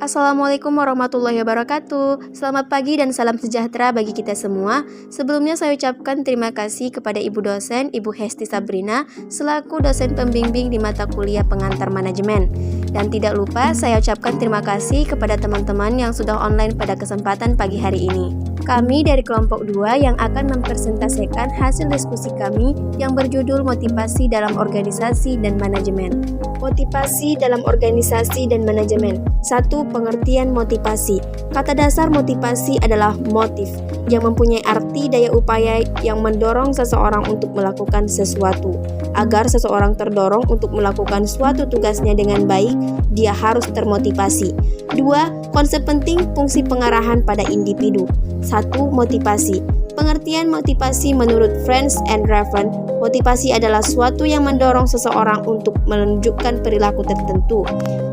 Assalamualaikum warahmatullahi wabarakatuh. Selamat pagi dan salam sejahtera bagi kita semua. Sebelumnya saya ucapkan terima kasih kepada Ibu dosen, Ibu Hesti Sabrina, selaku dosen pembimbing di mata kuliah pengantar manajemen. Dan tidak lupa saya ucapkan terima kasih kepada teman-teman yang sudah online pada kesempatan pagi hari ini. Kami dari kelompok 2 yang akan mempresentasikan hasil diskusi kami yang berjudul Motivasi dalam Organisasi dan Manajemen. Motivasi dalam organisasi dan manajemen. 1. Pengertian motivasi. Kata dasar motivasi adalah motif, yang mempunyai arti daya upaya yang mendorong seseorang untuk melakukan sesuatu. Agar seseorang terdorong untuk melakukan suatu tugasnya dengan baik, dia harus termotivasi. 2. Konsep penting fungsi pengarahan pada individu. 1. Motivasi. Pengertian motivasi menurut Friends and Raven, motivasi adalah suatu yang mendorong seseorang untuk menunjukkan perilaku tertentu.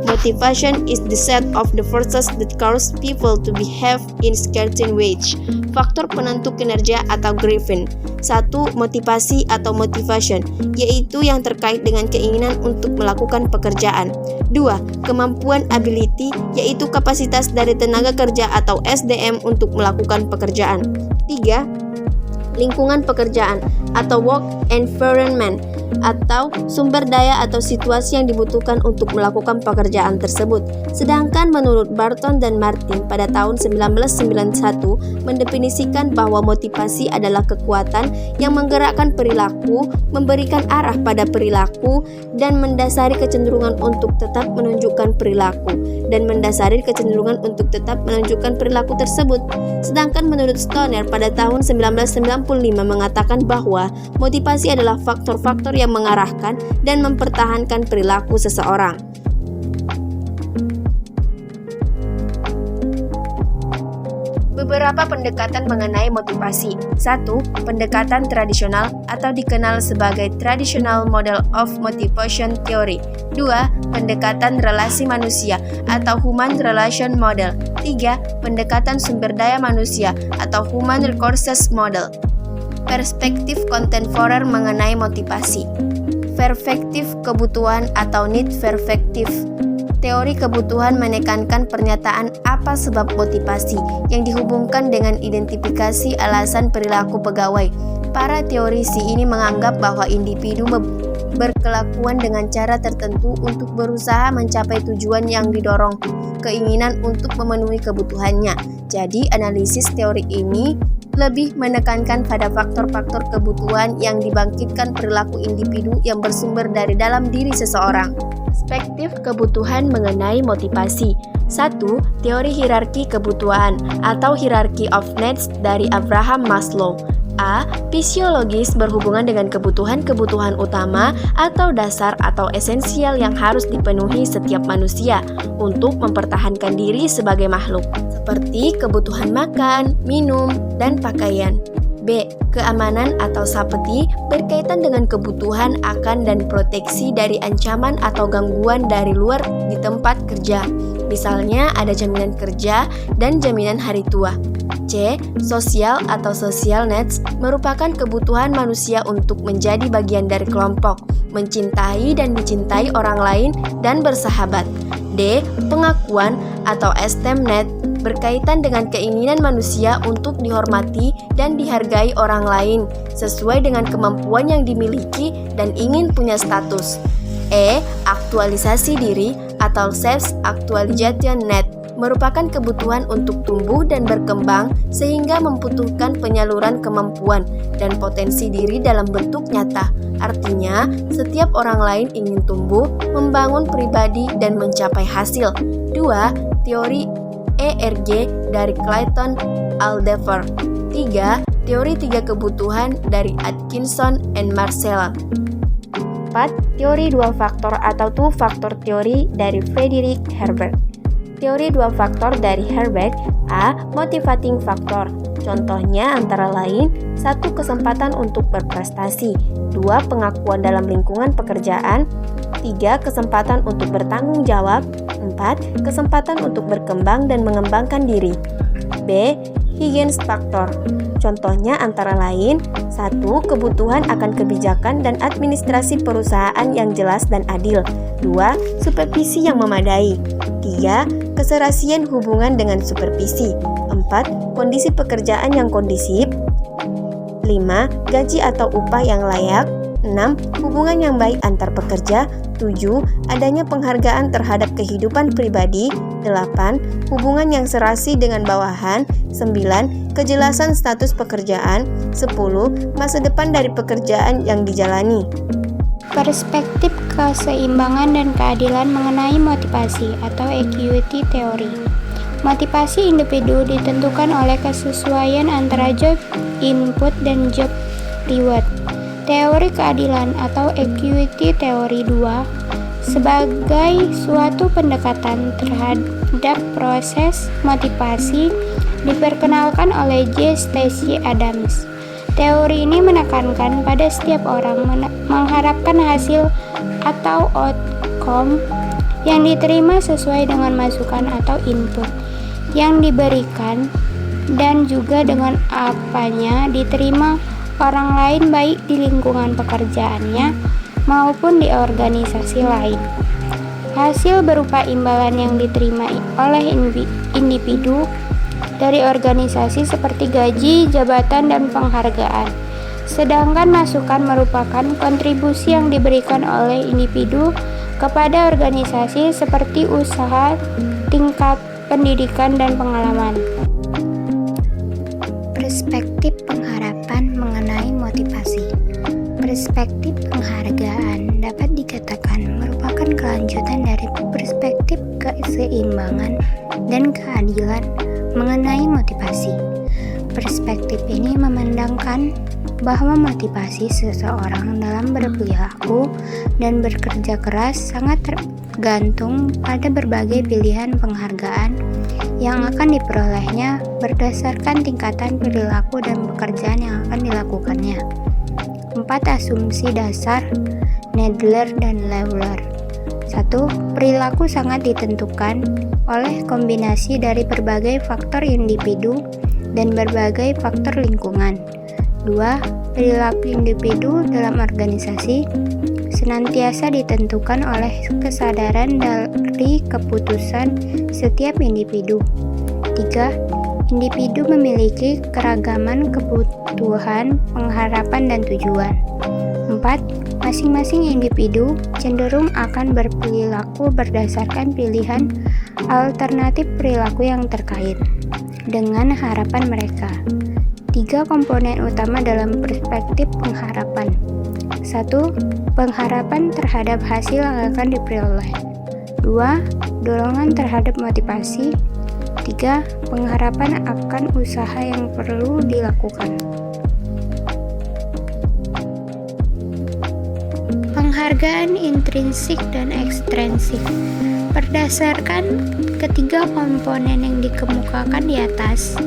Motivation is the set of the forces that cause people to behave in certain ways. Faktor penentu kinerja atau Griffin. 1. Motivasi atau motivation, yaitu yang terkait dengan keinginan untuk melakukan pekerjaan. 2. Kemampuan ability, yaitu kapasitas dari tenaga kerja atau SDM untuk melakukan pekerjaan. 3. Lingkungan pekerjaan atau work environment, atau sumber daya atau situasi yang dibutuhkan untuk melakukan pekerjaan tersebut. Sedangkan menurut Barton dan Martin pada tahun 1991 mendefinisikan bahwa motivasi adalah kekuatan yang menggerakkan perilaku, memberikan arah pada perilaku, dan mendasari kecenderungan untuk tetap menunjukkan perilaku tersebut. Sedangkan menurut Stoner pada tahun 1995 mengatakan bahwa motivasi adalah faktor-faktor yang mengarahkan dan mempertahankan perilaku seseorang. Beberapa pendekatan mengenai motivasi. 1. Pendekatan tradisional atau dikenal sebagai Traditional Model of Motivation Theory. 2. Pendekatan relasi manusia atau Human Relation Model. 3. Pendekatan sumber daya manusia atau Human Resources Model. Perspektif kontemporer mengenai motivasi. Perspektif kebutuhan atau need perspektif. Teori kebutuhan menekankan pernyataan apa sebab motivasi yang dihubungkan dengan identifikasi alasan perilaku pegawai. Para teorisi ini menganggap bahwa individu berkelakuan dengan cara tertentu untuk berusaha mencapai tujuan yang didorong, keinginan untuk memenuhi kebutuhannya. Jadi, analisis teori ini lebih menekankan pada faktor-faktor kebutuhan yang dibangkitkan perilaku individu yang bersumber dari dalam diri seseorang. Perspektif kebutuhan mengenai motivasi. 1. Teori hierarki kebutuhan atau Hierarchy of Needs dari Abraham Maslow. A. Fisiologis berhubungan dengan kebutuhan-kebutuhan utama atau dasar atau esensial yang harus dipenuhi setiap manusia untuk mempertahankan diri sebagai makhluk, seperti kebutuhan makan, minum, dan pakaian. B. Keamanan atau safety berkaitan dengan kebutuhan akan dan proteksi dari ancaman atau gangguan dari luar di tempat kerja. Misalnya ada jaminan kerja dan jaminan hari tua. C. Sosial atau social needs merupakan kebutuhan manusia untuk menjadi bagian dari kelompok, mencintai dan dicintai orang lain, dan bersahabat. D. Pengakuan atau esteem need berkaitan dengan keinginan manusia untuk dihormati dan dihargai orang lain sesuai dengan kemampuan yang dimiliki dan ingin punya status. E. Aktualisasi diri atau self-actualization need merupakan kebutuhan untuk tumbuh dan berkembang sehingga membutuhkan penyaluran kemampuan dan potensi diri dalam bentuk nyata. Artinya, setiap orang lain ingin tumbuh, membangun pribadi, dan mencapai hasil. 2. Teori ERG dari Clayton Alderfer. 3. Teori 3 kebutuhan dari Atkinson and Marcella. 4. Teori 2 faktor atau two factor teori dari Frederick Herbert. Teori 2 faktor dari Herbert. A. Motivating factor. Contohnya antara lain 1. Kesempatan untuk berprestasi, 2. Pengakuan dalam lingkungan pekerjaan, 3. Kesempatan untuk bertanggung jawab, 4. Kesempatan untuk berkembang dan mengembangkan diri. B. Higgins Factor. Contohnya antara lain 1. Kebutuhan akan kebijakan dan administrasi perusahaan yang jelas dan adil, 2. Supervisi yang memadai, 3. keserasian hubungan dengan supervisi. 4. Kondisi pekerjaan yang kondisif. 5. Gaji atau upah yang layak. 6. Hubungan yang baik antar pekerja. 7. Adanya penghargaan terhadap kehidupan pribadi. 8. Hubungan yang serasi dengan bawahan. 9. Kejelasan status pekerjaan. 10. Masa depan dari pekerjaan yang dijalani. Perspektif keseimbangan dan keadilan mengenai motivasi atau equity theory. Motivasi individu ditentukan oleh kesesuaian antara job input dan job reward. Teori keadilan atau equity theory 2 sebagai suatu pendekatan terhadap proses motivasi diperkenalkan oleh J. Stacy Adams. Teori ini menekankan pada setiap orang mengharapkan hasil atau outcome yang diterima sesuai dengan masukan atau input yang diberikan dan juga dengan apanya diterima orang lain baik di lingkungan pekerjaannya maupun di organisasi lain. Hasil berupa imbalan yang diterima oleh individu dari organisasi seperti gaji, jabatan, dan penghargaan. Sedangkan masukan merupakan kontribusi yang diberikan oleh individu kepada organisasi seperti usaha, tingkat pendidikan, dan pengalaman. Perspektif pengharapan mengenai motivasi. Perspektif penghargaan dapat dikatakan merupakan kelanjutan dari perspektif keseimbangan dan keadilan mengenai motivasi. Perspektif ini memandangkan bahwa motivasi seseorang dalam berperilaku dan bekerja keras sangat tergantung pada berbagai pilihan penghargaan yang akan diperolehnya berdasarkan tingkatan perilaku dan pekerjaan yang akan dilakukannya. 4 asumsi dasar Nadler dan Lawler. 1. Perilaku sangat ditentukan oleh kombinasi dari berbagai faktor individu dan berbagai faktor lingkungan. 2. Perilaku individu dalam organisasi senantiasa ditentukan oleh kesadaran dari keputusan setiap individu. 3. Individu memiliki keragaman kebutuhan, pengharapan, dan tujuan. 4. Masing-masing individu cenderung akan berperilaku berdasarkan pilihan alternatif perilaku yang terkait dengan harapan mereka. 3 komponen utama dalam perspektif pengharapan. 1. Pengharapan terhadap hasil yang akan diperoleh. 2. Dorongan terhadap motivasi. 3. Pengharapan akan usaha yang perlu dilakukan. Penghargaan intrinsik dan ekstrinsik. Berdasarkan ketiga komponen yang dikemukakan di atas,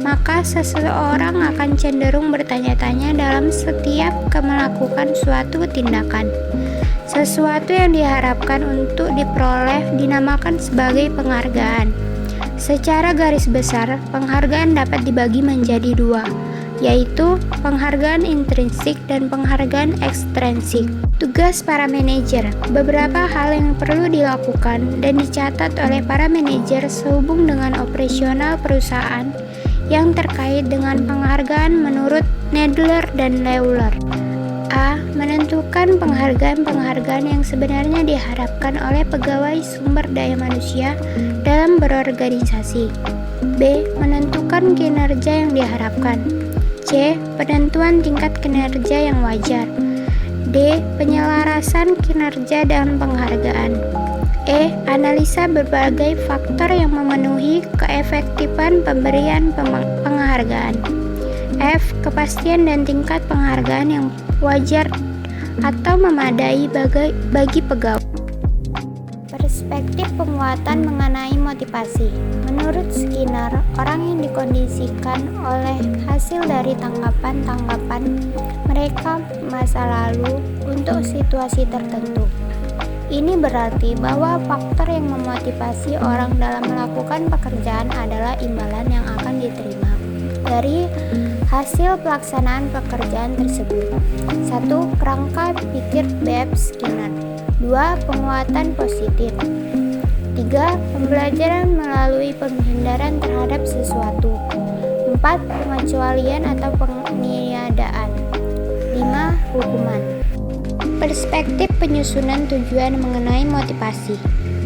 maka seseorang akan cenderung bertanya-tanya dalam setiap melakukan suatu tindakan. Sesuatu yang diharapkan untuk diperoleh dinamakan sebagai penghargaan. Secara garis besar, penghargaan dapat dibagi menjadi 2, yaitu penghargaan intrinsik dan penghargaan ekstrinsik. Tugas para manajer. Beberapa hal yang perlu dilakukan dan dicatat oleh para manajer sehubung dengan operasional perusahaan yang terkait dengan penghargaan menurut Nadler dan Lawler. A. Menentukan penghargaan-penghargaan yang sebenarnya diharapkan oleh pegawai sumber daya manusia dalam berorganisasi. B. Menentukan kinerja yang diharapkan. C. Penentuan tingkat kinerja yang wajar. D. Penyelarasan kinerja dan penghargaan. E. Analisa berbagai faktor yang memenuhi keefektifan pemberian penghargaan. F. Kepastian dan tingkat penghargaan yang wajar atau memadai bagi pegawai. Perspektif penguatan mengenai motivasi. Menurut Skinner, orang yang dikondisikan oleh hasil dari tanggapan-tanggapan mereka masa lalu untuk situasi tertentu. Ini berarti bahwa faktor yang memotivasi orang dalam melakukan pekerjaan adalah imbalan yang akan diterima dari hasil pelaksanaan pekerjaan tersebut. 1. Kerangka pikir B.F. Skinner. 2. Penguatan positif. 3. 3. Pembelajaran melalui penghindaran terhadap sesuatu. 4. Pengecualian atau peniadaan. 5. Hukuman. Perspektif penyusunan tujuan mengenai motivasi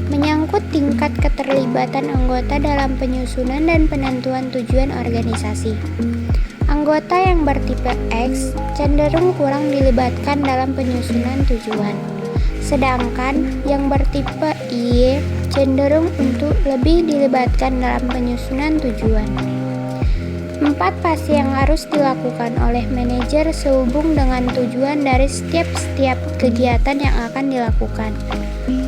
menyangkut tingkat keterlibatan anggota dalam penyusunan dan penentuan tujuan organisasi. Anggota yang bertipe X cenderung kurang dilibatkan dalam penyusunan tujuan, sedangkan yang bertipe Y cenderung untuk lebih dilibatkan dalam penyusunan tujuan. 4 fase yang harus dilakukan oleh manajer sehubung dengan tujuan dari setiap kegiatan yang akan dilakukan.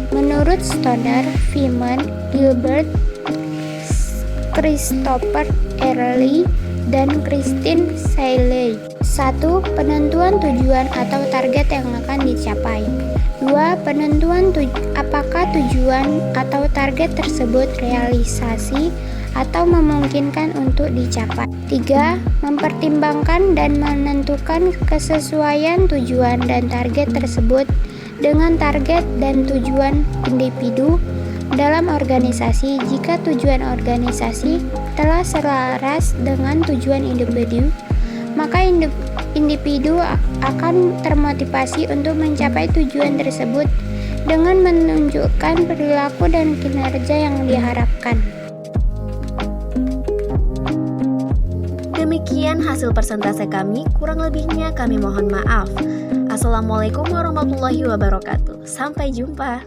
Menurut Stoner, Feynman, Gilbert, Christopher Early, dan Christine Seeley. 1. Penentuan tujuan atau target yang akan dicapai. 2. Penentuan apakah tujuan atau target tersebut realisasi atau memungkinkan untuk dicapai. 3. Mempertimbangkan dan menentukan kesesuaian tujuan dan target tersebut dengan target dan tujuan individu dalam organisasi. Jika tujuan organisasi telah selaras dengan tujuan individu, maka individu akan termotivasi untuk mencapai tujuan tersebut dengan menunjukkan perilaku dan kinerja yang diharapkan. Demikian hasil persentase kami, kurang lebihnya kami mohon maaf. Assalamualaikum warahmatullahi wabarakatuh. Sampai jumpa.